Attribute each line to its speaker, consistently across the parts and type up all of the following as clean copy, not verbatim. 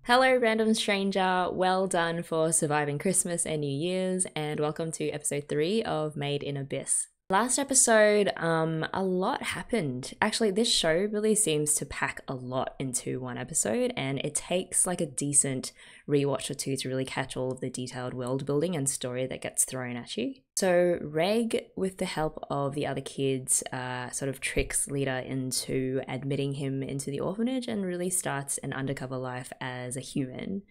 Speaker 1: Hello, random stranger. Well done for surviving Christmas and New Year's, and welcome to episode 3 of Made in Abyss. Last episode, a lot happened. Actually, this show really seems to pack a lot into one episode, and it takes like a decent rewatch or two to really catch all of the detailed world building and story that gets thrown at you. So Reg, with the help of the other kids, sort of tricks Lita into admitting him into the orphanage and really starts an undercover life as a human.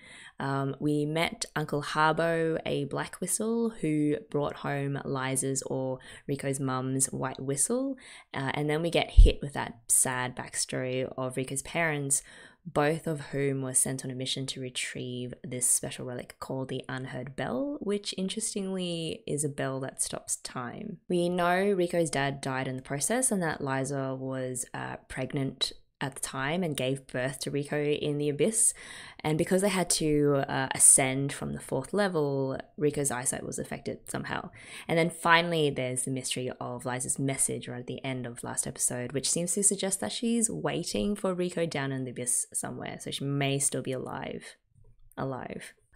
Speaker 1: We met Uncle Harbo, a black whistle, who brought home Liza's or Rico's mum's white whistle, and then we get hit with that sad backstory of Rico's parents, both of whom were sent on a mission to retrieve this special relic called the Unheard Bell, which interestingly is a bell that stops time. We know Rico's dad died in the process and that Liza was pregnant at the time and gave birth to Rico in the Abyss, and because they had to ascend from the 4th level, Rico's eyesight was affected somehow. And then finally there's the mystery of Liza's message right at the end of last episode, which seems to suggest that she's waiting for Rico down in the Abyss somewhere, so she may still be alive.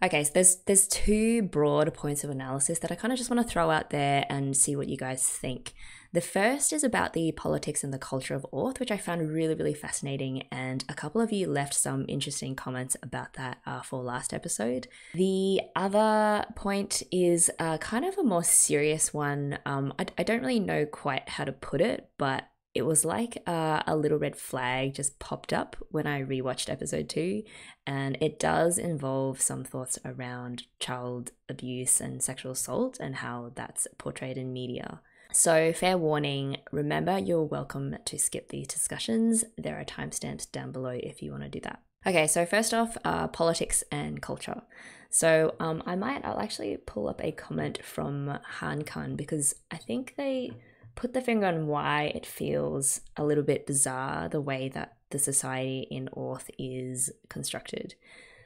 Speaker 1: Okay, so there's two broad points of analysis that I kind of just want to throw out there and see what you guys think. The first is about the politics and the culture of Orth, which I found really, really fascinating, and a couple of you left some interesting comments about that for last episode. The other point is kind of a more serious one. I don't really know quite how to put it, but it was like a little red flag just popped up when I rewatched episode 2, and it does involve some thoughts around child abuse and sexual assault and how that's portrayed in media. So fair warning, remember you're welcome to skip these discussions. There are timestamps down below if you want to do that. Okay, so first off, politics and culture. So I'll actually pull up a comment from Han Khan because I think they put the finger on why it feels a little bit bizarre the way that the society in Orth is constructed.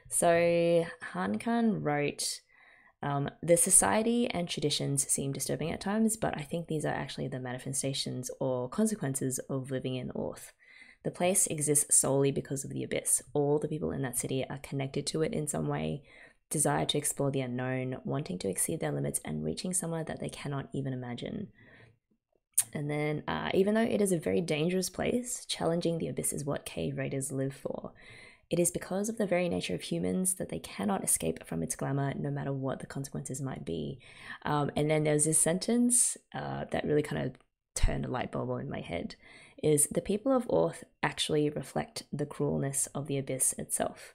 Speaker 1: So Han Khan wrote, the society and traditions seem disturbing at times, but I think these are actually the manifestations or consequences of living in Orth. The place exists solely because of the Abyss. All the people in that city are connected to it in some way, desire to explore the unknown, wanting to exceed their limits and reaching somewhere that they cannot even imagine. And then, even though it is a very dangerous place, challenging the Abyss is what cave raiders live for. It is because of the very nature of humans that they cannot escape from its glamour, no matter what the consequences might be. And then there's this sentence that really kind of turned a light bulb on in my head, is the people of Orth actually reflect the cruelness of the Abyss itself.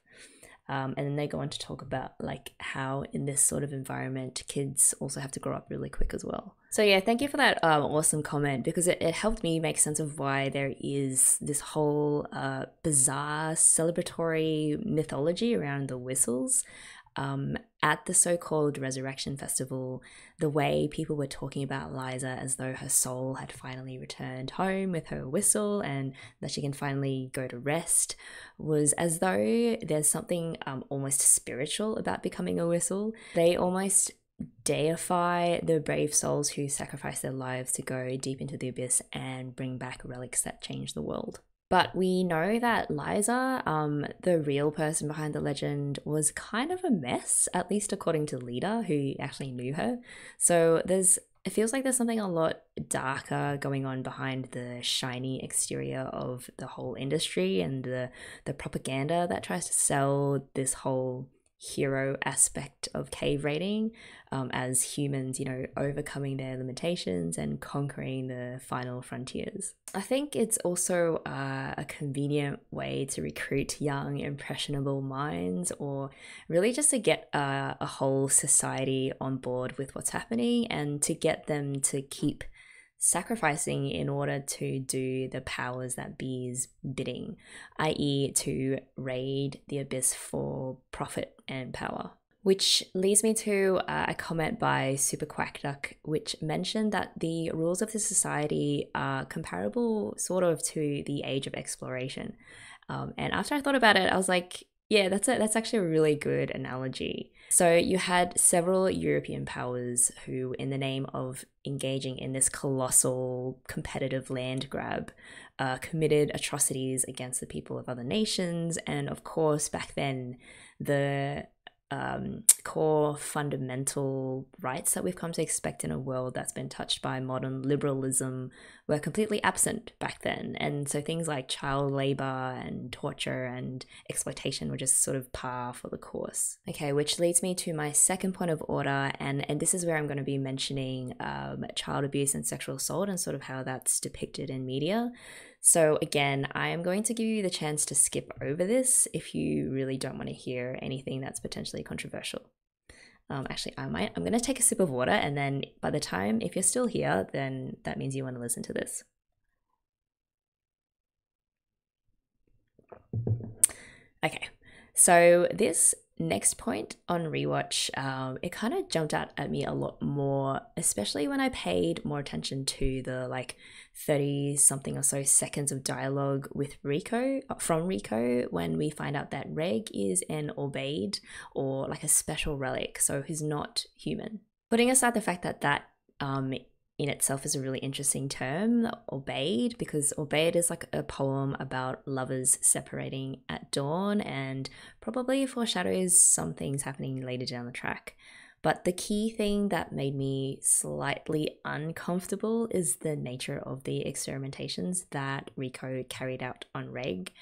Speaker 1: And then they go on to talk about like how in this sort of environment, kids also have to grow up really quick as well. So yeah, thank you for that awesome comment, because it helped me make sense of why there is this whole bizarre celebratory mythology around the whistles. At the so-called Resurrection Festival, the way people were talking about Liza as though her soul had finally returned home with her whistle and that she can finally go to rest was as though there's something almost spiritual about becoming a whistle. They almost deify the brave souls who sacrifice their lives to go deep into the Abyss and bring back relics that change the world. But we know that Liza, the real person behind the legend, was kind of a mess, at least according to Lita, who actually knew her. So it feels like there's something a lot darker going on behind the shiny exterior of the whole industry and the propaganda that tries to sell this whole hero aspect of cave raiding as humans, overcoming their limitations and conquering the final frontiers. I think it's also a convenient way to recruit young, impressionable minds, or really just to get a whole society on board with what's happening and to get them to keep sacrificing in order to do the powers that be's bidding, i.e. to raid the Abyss for profit and power. Which leads me to a comment by Super Quack Duck, which mentioned that the rules of the society are comparable sort of to the age of exploration. And after I thought about it, I was like, Yeah, that's actually a really good analogy. So you had several European powers who, in the name of engaging in this colossal competitive land grab, committed atrocities against the people of other nations. And of course, back then, the core fundamental rights that we've come to expect in a world that's been touched by modern liberalism were completely absent back then. And so things like child labor and torture and exploitation were just sort of par for the course. Okay, which leads me to my second point of order, and this is where I'm going to be mentioning child abuse and sexual assault and sort of how that's depicted in media. So again, I am going to give you the chance to skip over this if you really don't want to hear anything that's potentially controversial. Actually, I'm going to take a sip of water, and then by the time, if you're still here, then that means you want to listen to this. Okay, so this next point on rewatch, it kind of jumped out at me a lot more, especially when I paid more attention to the like 30 something or so seconds of dialogue with from Rico, when we find out that Reg is an obeyed, or like a special relic, so he's not human. Putting aside the fact that in itself is a really interesting term, obeyed, because obeyed is like a poem about lovers separating at dawn and probably foreshadows some things happening later down the track. But the key thing that made me slightly uncomfortable is the nature of the experimentations that Rico carried out on Reg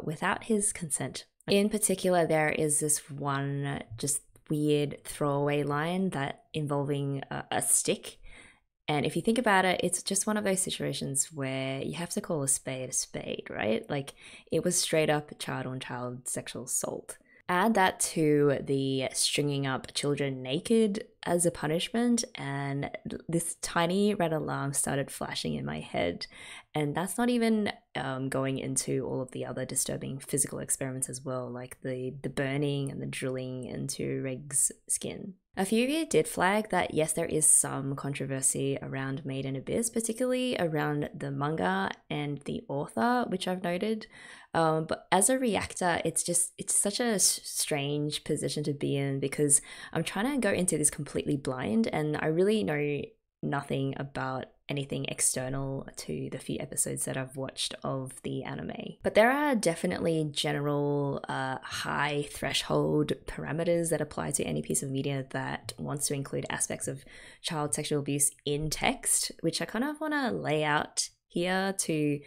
Speaker 1: without his consent. In particular, there is this one just weird throwaway line that involving a stick. And if you think about it, it's just one of those situations where you have to call a spade, right? Like, it was straight up child on child sexual assault. Add that to the stringing up children naked as a punishment, and this tiny red alarm started flashing in my head. And that's not even going into all of the other disturbing physical experiments as well, like the burning and the drilling into Reg's skin. A few of you did flag that yes, there is some controversy around Made in Abyss, particularly around the manga and the author, which I've noted. But as a reactor, it's such a strange position to be in, because I'm trying to go into this completely blind, and I really know nothing about anything external to the few episodes that I've watched of the anime. But there are definitely general high threshold parameters that apply to any piece of media that wants to include aspects of child sexual abuse in text, which I kind of want to lay out here to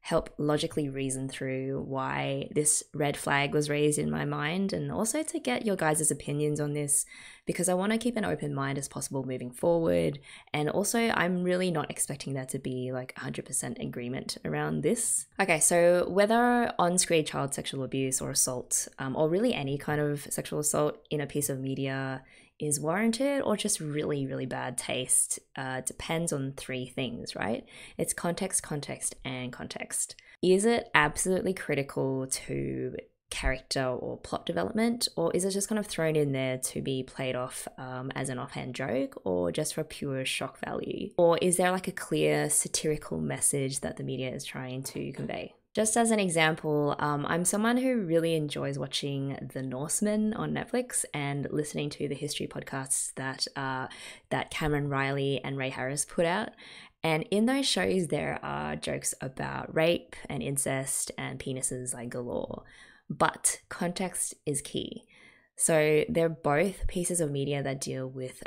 Speaker 1: help logically reason through why this red flag was raised in my mind, and also to get your guys' opinions on this, because I want to keep an open mind as possible moving forward. And also, I'm really not expecting there to be like 100% agreement around this. Okay, so whether on-screen child sexual abuse or assault, or really any kind of sexual assault in a piece of media is warranted or just really, really bad taste depends on three things, right? It's context, context, and context. Is it absolutely critical to character or plot development, or is it just kind of thrown in there to be played off as an offhand joke, or just for pure shock value? Or is there like a clear satirical message that the media is trying to convey? Just as an example, I'm someone who really enjoys watching The Norsemen on Netflix and listening to the history podcasts that Cameron Riley and Ray Harris put out. And in those shows, there are jokes about rape and incest and penises like galore. But context is key. So they're both pieces of media that deal with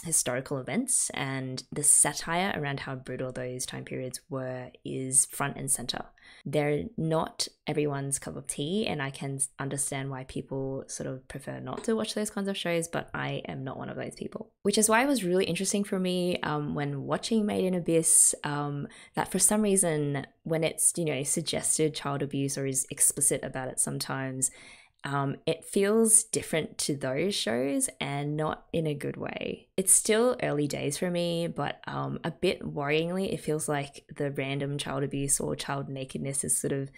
Speaker 1: historical events, and the satire around how brutal those time periods were is front and center. They're not everyone's cup of tea, and I can understand why people sort of prefer not to watch those kinds of shows, but I am not one of those people. Which is why it was really interesting for me when watching Made in Abyss, that for some reason, when it's, suggested child abuse or is explicit about it sometimes, it feels different to those shows, and not in a good way. It's still early days for me, but a bit worryingly, it feels like the random child abuse or child nakedness is sort of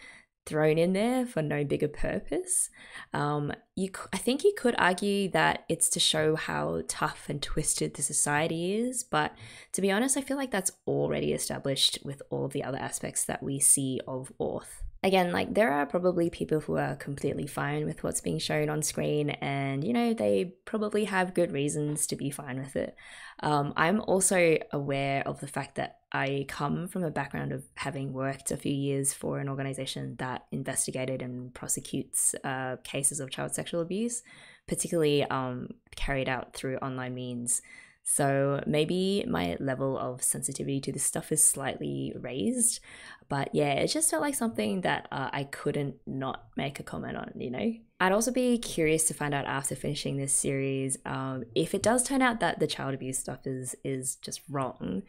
Speaker 1: thrown in there for no bigger purpose. I think you could argue that it's to show how tough and twisted the society is, but to be honest, I feel like that's already established with all of the other aspects that we see of Orth. again, like there are probably people who are completely fine with what's being shown on screen, and you know, they probably have good reasons to be fine with it. I'm also aware of the fact that I come from a background of having worked a few years for an organization that investigated and prosecutes cases of child sexual abuse, particularly carried out through online means. So maybe my level of sensitivity to this stuff is slightly raised. But yeah, it just felt like something that I couldn't not make a comment on, you know? I'd also be curious to find out after finishing this series, if it does turn out that the child abuse stuff is just wrong,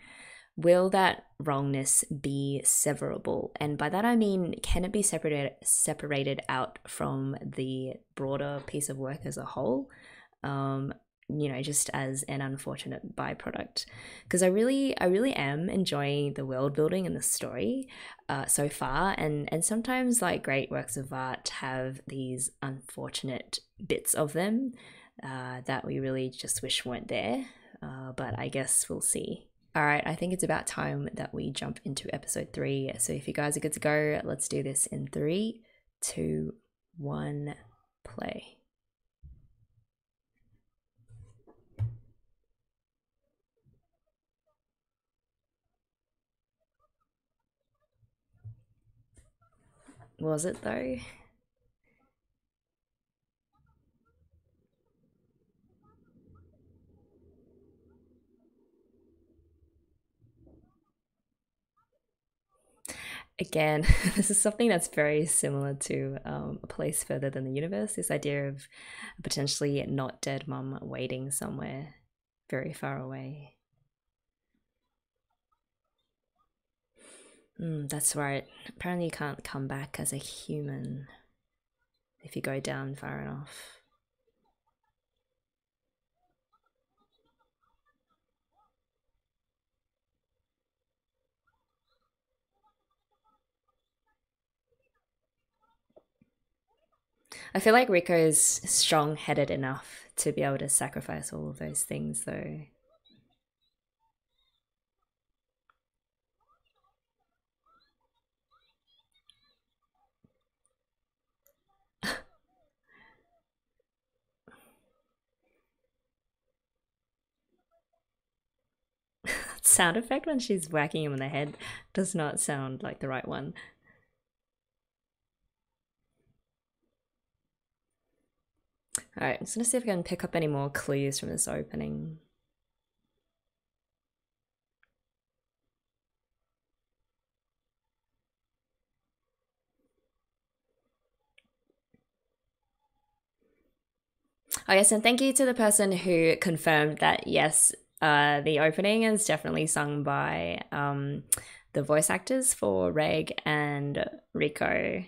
Speaker 1: will that wrongness be severable? And by that I mean, can it be separated out from the broader piece of work as a whole? You know, just as an unfortunate byproduct, because I really am enjoying the world building and the story so far, and sometimes like great works of art have these unfortunate bits of them that we really just wish weren't there, but I guess we'll see. All right, I think it's about time that we jump into episode 3. So if you guys are good to go, let's do this in 3, 2, 1, play. Was it though? Again, this is something that's very similar to A Place Further Than the Universe, this idea of a potentially not dead mum waiting somewhere very far away. That's right. Apparently you can't come back as a human if you go down far enough. I feel like Rico is strong-headed enough to be able to sacrifice all of those things, though. Sound effect when she's whacking him in the head does not sound like the right one. Alright, I'm just gonna see if I can pick up any more clues from this opening. Oh yes, and thank you to the person who confirmed that yes, the opening is definitely sung by the voice actors for Reg and Rico.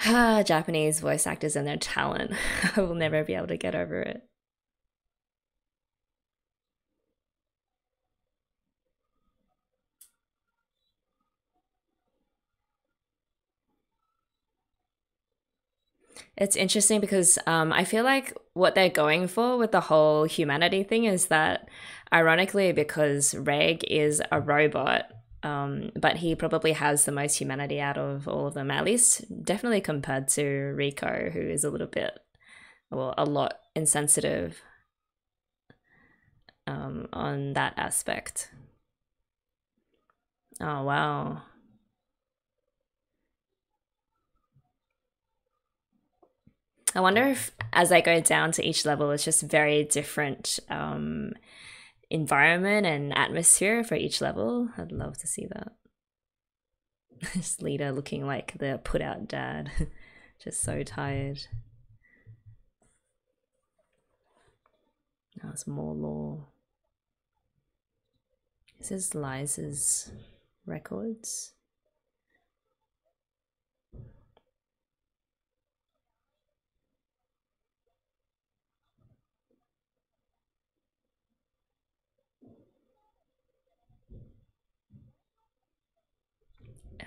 Speaker 1: Japanese voice actors and their talent. I will never be able to get over it. It's interesting because I feel like what they're going for with the whole humanity thing is that, ironically, because Reg is a robot, but he probably has the most humanity out of all of them, at least definitely compared to Rico, who is a little bit, well, a lot insensitive on that aspect. Oh, wow. I wonder if as I go down to each level, it's just very different environment and atmosphere for each level. I'd love to see that. This leader looking like the put out dad, just so tired. Now it's more law. This is Liza's records.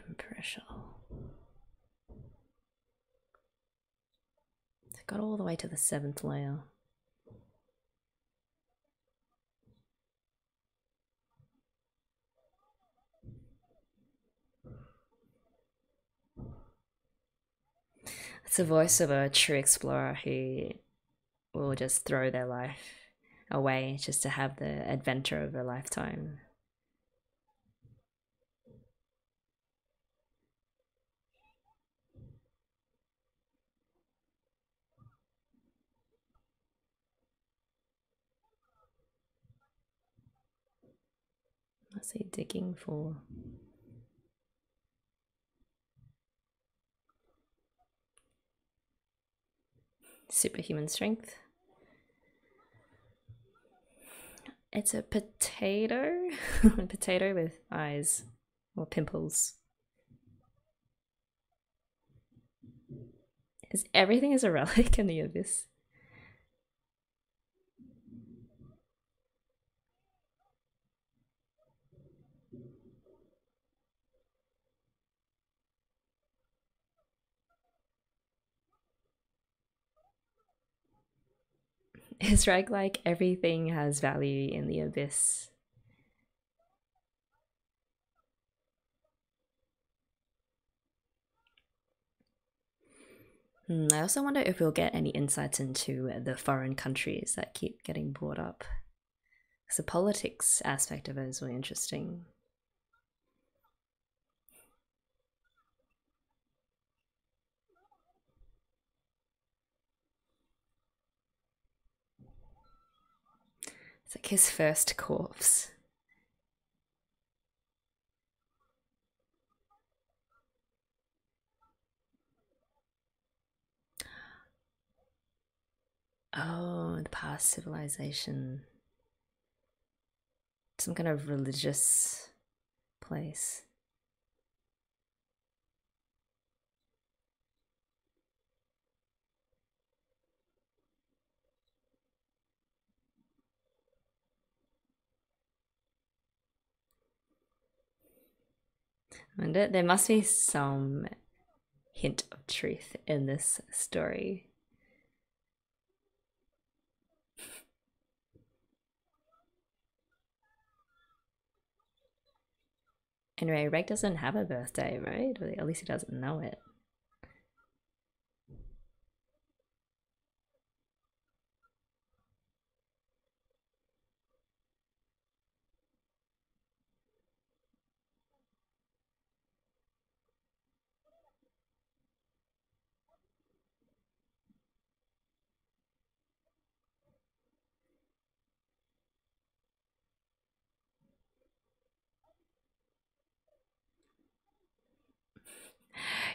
Speaker 1: Empressure. They got all the way to the 7th layer. It's the voice of a true explorer who will just throw their life away just to have the adventure of a lifetime. What's he digging for? Superhuman strength. It's a potato. A potato with eyes or pimples. Everything is a relic in the abyss. It's right, like everything has value in the abyss. I also wonder if we'll get any insights into the foreign countries that keep getting brought up. Because the politics aspect of it is really interesting. It's like his first corpse. Oh, the past civilization. Some kind of religious place. I wonder, there must be some hint of truth in this story. Anyway, Reg doesn't have a birthday, right? Or at least he doesn't know it.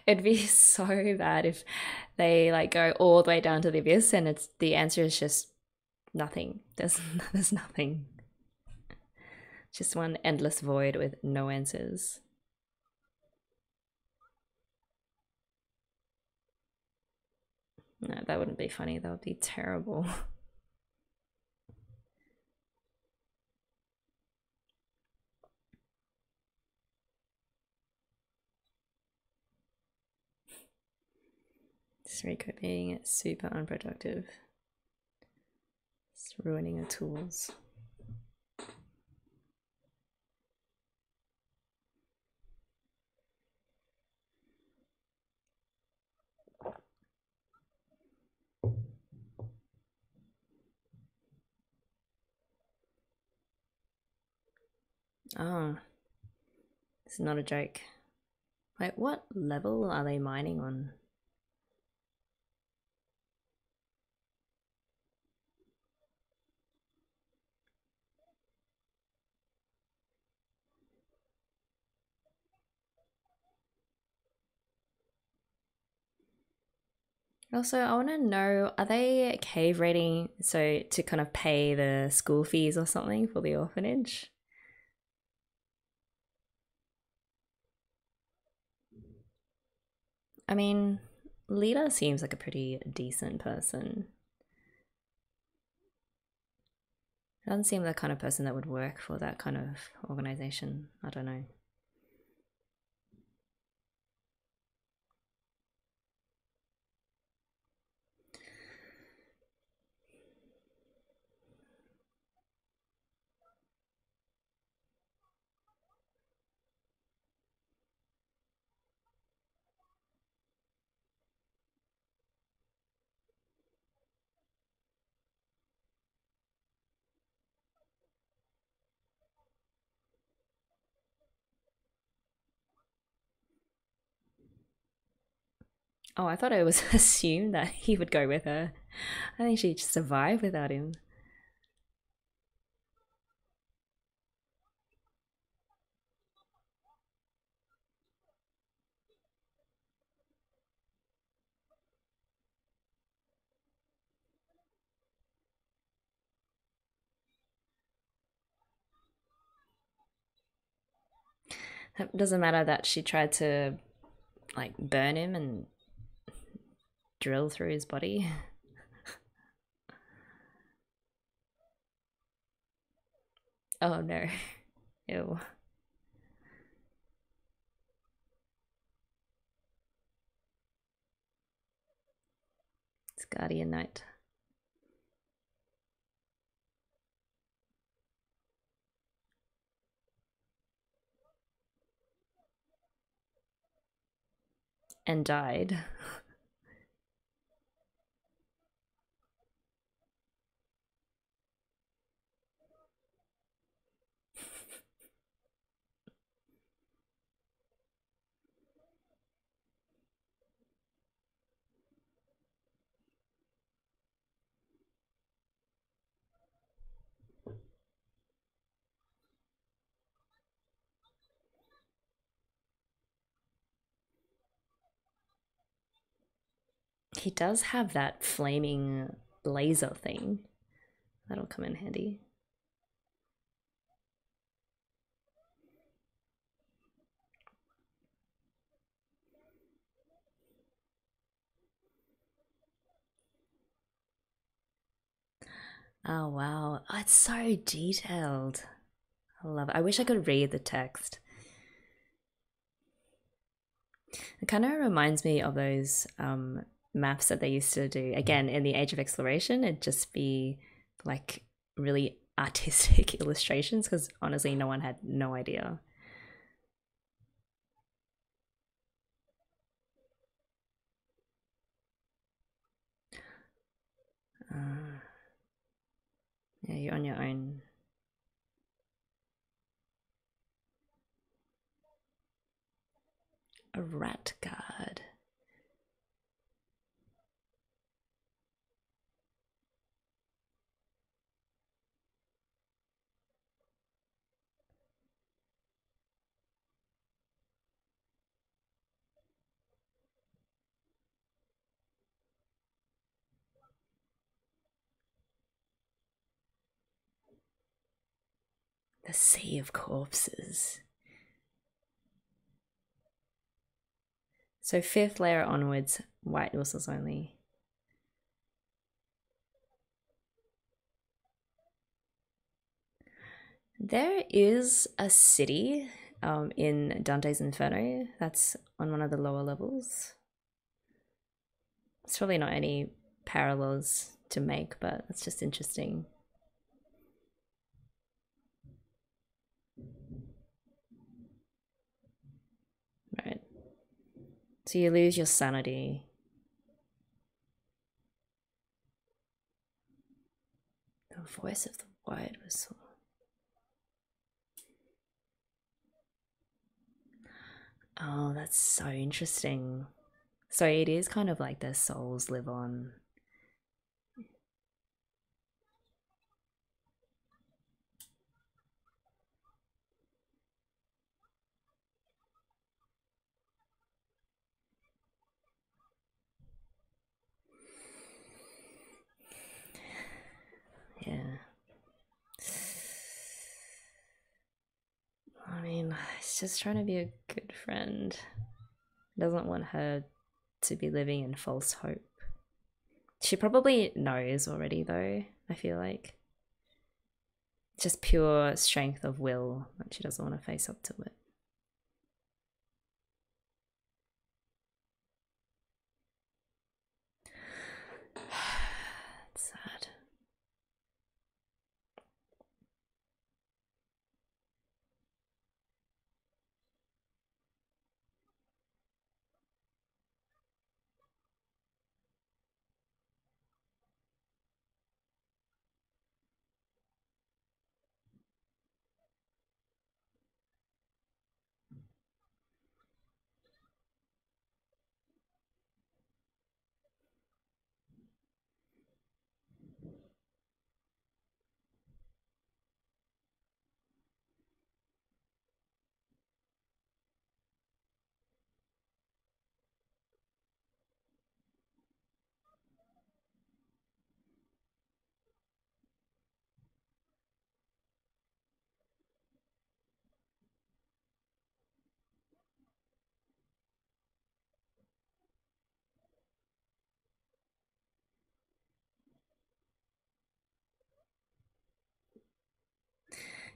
Speaker 1: It'd be so bad if they like go all the way down to the abyss and it's the answer is just nothing. There's nothing. Just one endless void with no answers. No, that wouldn't be funny. That would be terrible. Just Rico being super unproductive. It's ruining her tools. Oh, it's not a joke. Like, what level are they mining on? Also, I want to know, are they cave raiding so to kind of pay the school fees or something for the orphanage? I mean, Lita seems like a pretty decent person. Doesn't seem the kind of person that would work for that kind of organization. I don't know. Oh, I thought it was assumed that he would go with her. I think she'd survive without him. It doesn't matter that she tried to like burn him and drill through his body. Oh no. Ew. It's Guardian Knight. And died. He does have that flaming laser thing. That'll come in handy. Oh wow, oh, it's so detailed. I love it. I wish I could read the text. It kind of reminds me of those maps that they used to do again in the Age of Exploration. It'd just be like really artistic illustrations because honestly, no one had no idea. Yeah, you're on your own. A rat guard. The sea of corpses. So 5th layer onwards, white whistles only. There is a city in Dante's Inferno that's on one of the lower levels. It's probably not any parallels to make, but it's just interesting. Right. So you lose your sanity. The voice of the white whistle. Oh, that's so interesting. So it is kind of like their souls live on. Yeah. I mean, he's just trying to be a good friend. Doesn't want her to be living in false hope. She probably knows already, though, I feel like. Just pure strength of will that she doesn't want to face up to it. It's sad.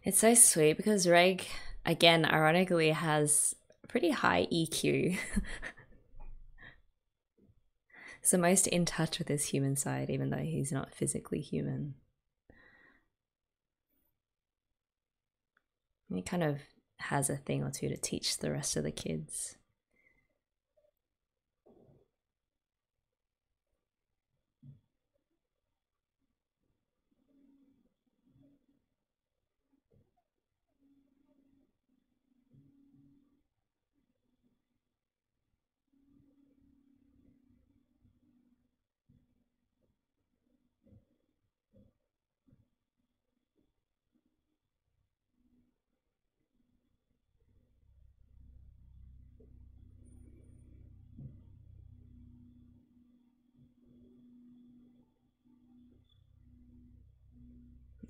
Speaker 1: It's so sweet because Reg, again, ironically, has pretty high EQ. He's the most in touch with his human side, even though he's not physically human. He kind of has a thing or two to teach the rest of the kids.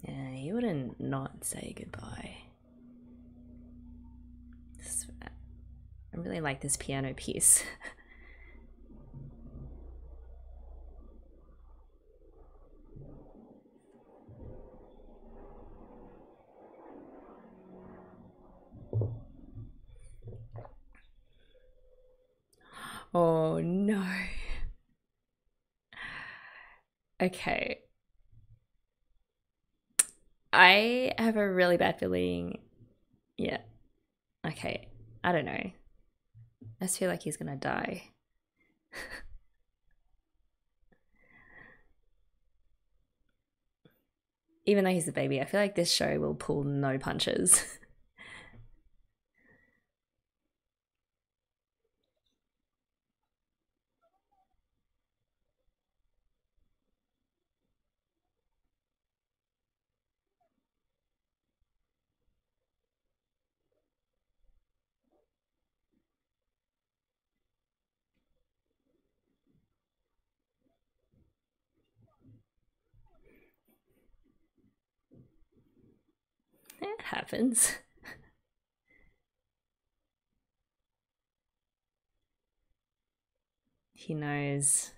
Speaker 1: Yeah, he wouldn't not say goodbye. I really like this piano piece. Oh no. Okay. I have a really bad feeling. Yeah. Okay. I don't know. I just feel like he's gonna die. Even though he's a baby, I feel like this show will pull no punches. It happens. He knows.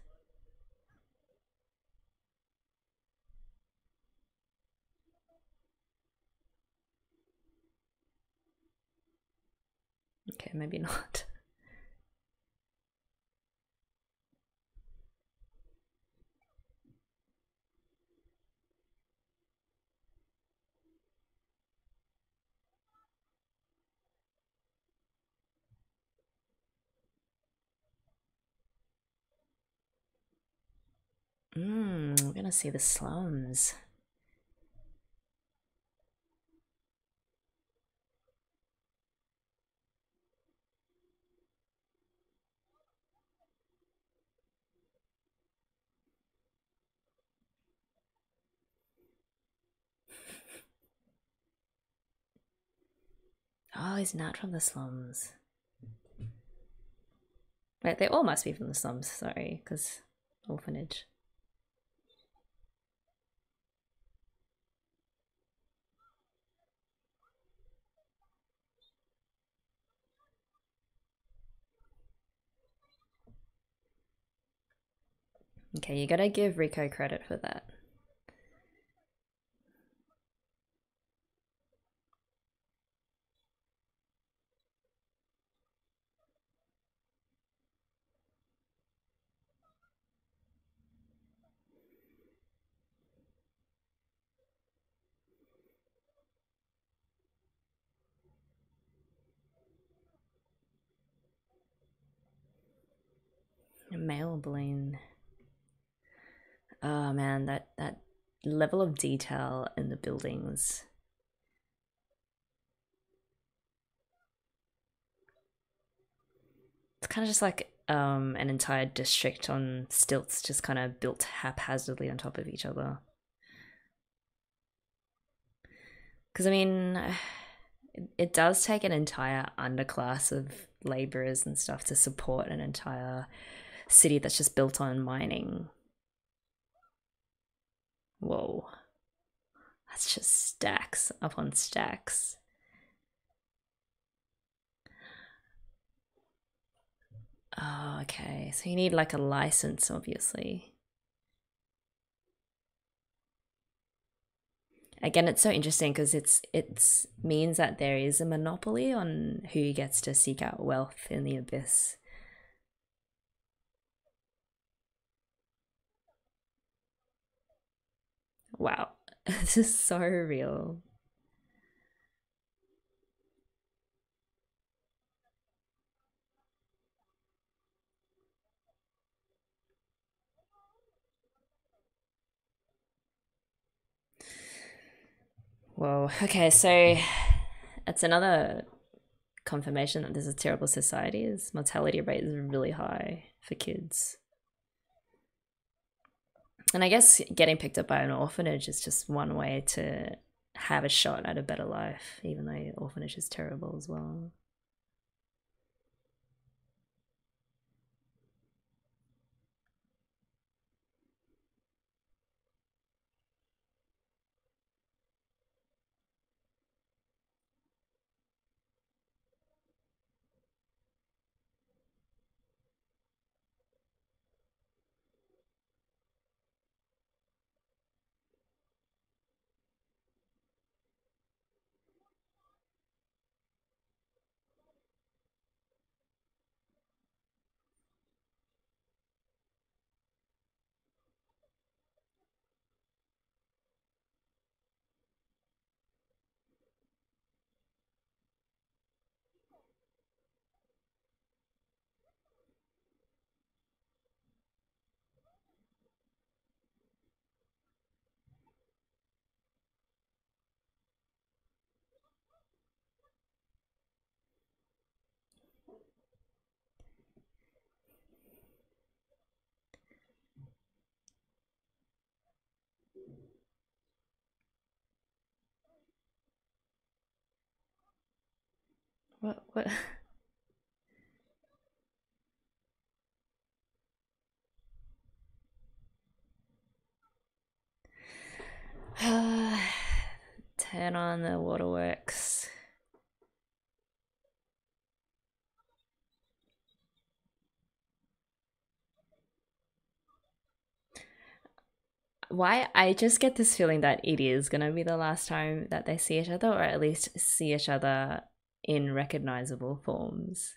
Speaker 1: Okay, maybe not. We're gonna see the slums. Oh, he's not from the slums. Wait, they all must be from the slums, sorry, because orphanage. Okay, you gotta give Rico credit for that. Mailbline. Oh man, that level of detail in the buildings. It's kind of just like an entire district on stilts, just kind of built haphazardly on top of each other. Because I mean, it does take an entire underclass of laborers and stuff to support an entire city that's just built on mining. Whoa. That's just stacks upon stacks. Oh, okay. So you need like a license, obviously. Again, it's so interesting because it means that there is a monopoly on who gets to seek out wealth in the abyss. Wow, this is so real. Whoa. Okay, so it's another confirmation that this is a terrible society. Is mortality rate is really high for kids. And I guess getting picked up by an orphanage is just one way to have a shot at a better life, even though orphanage is terrible as well. What? Turn on the waterworks. Why? I just get this feeling that it is gonna be the last time that they see each other, or at least see each other in recognizable forms.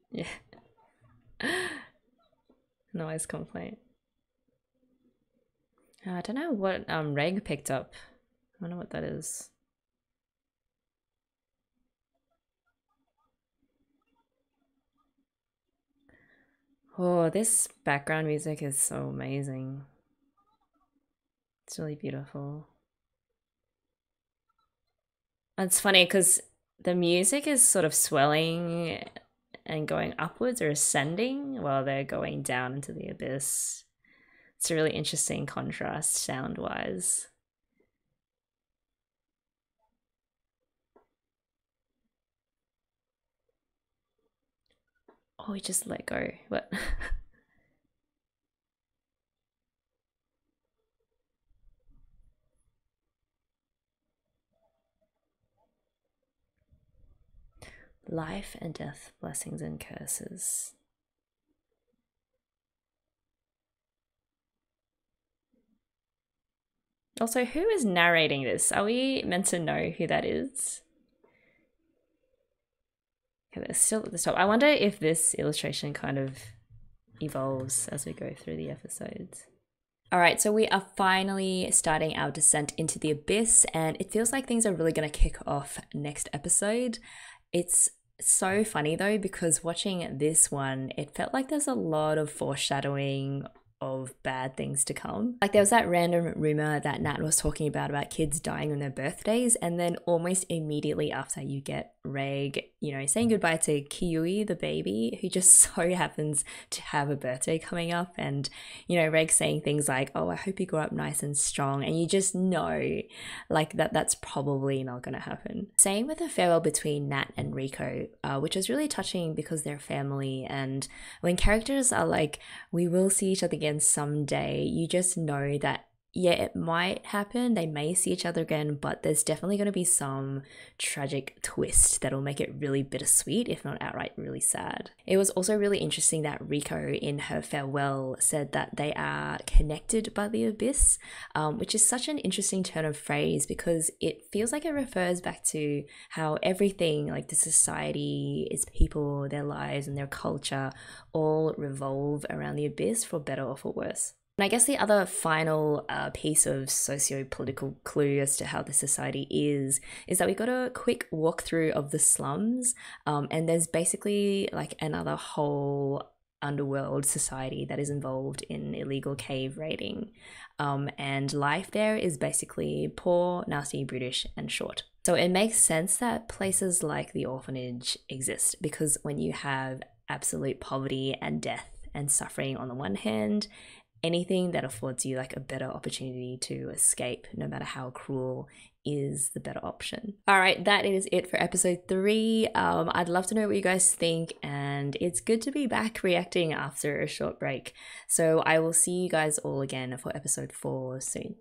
Speaker 1: Yeah. Noise complaint. I don't know what Reg picked up. I don't know what that is. Oh, this background music is so amazing. It's really beautiful. And it's funny because the music is sort of swelling and going upwards or ascending while they're going down into the abyss. It's a really interesting contrast sound wise. Oh, we just let go. What? Life and death, blessings and curses. Also, who is narrating this? Are we meant to know who that is? Okay, that's still at the top. I wonder if this illustration kind of evolves as we go through the episodes. All right, so we are finally starting our descent into the abyss, and it feels like things are really going to kick off next episode. It's so funny though, because watching this one, it felt like there's a lot of foreshadowing of bad things to come. Like there was that random rumor that Nat was talking about kids dying on their birthdays, and then almost immediately after you get Reg, saying goodbye to Kiwi, the baby, who just so happens to have a birthday coming up, and Reg saying things like, "Oh, I hope you grow up nice and strong," and you just know like that's probably not going to happen. Same with the farewell between Nat and Rico, which is really touching because they're family, and when characters are like, "We will see each other again someday," you just know that yeah, it might happen. They may see each other again, but there's definitely going to be some tragic twist that'll make it really bittersweet, if not outright really sad. It was also really interesting that Rico, in her farewell, said that they are connected by the abyss, which is such an interesting turn of phrase because it feels like it refers back to how everything, like the society, its people, their lives, and their culture, all revolve around the abyss, for better or for worse. And I guess the other final piece of socio-political clue as to how the society is that we got a quick walkthrough of the slums, and there's basically like another whole underworld society that is involved in illegal cave raiding, and life there is basically poor, nasty, brutish, and short. So it makes sense that places like the orphanage exist, because when you have absolute poverty and death and suffering on the one hand, anything that affords you like a better opportunity to escape, no matter how cruel, is the better option. All right, that is it for episode 3. I'd love to know what you guys think, and it's good to be back reacting after a short break. So I will see you guys all again for episode 4 soon.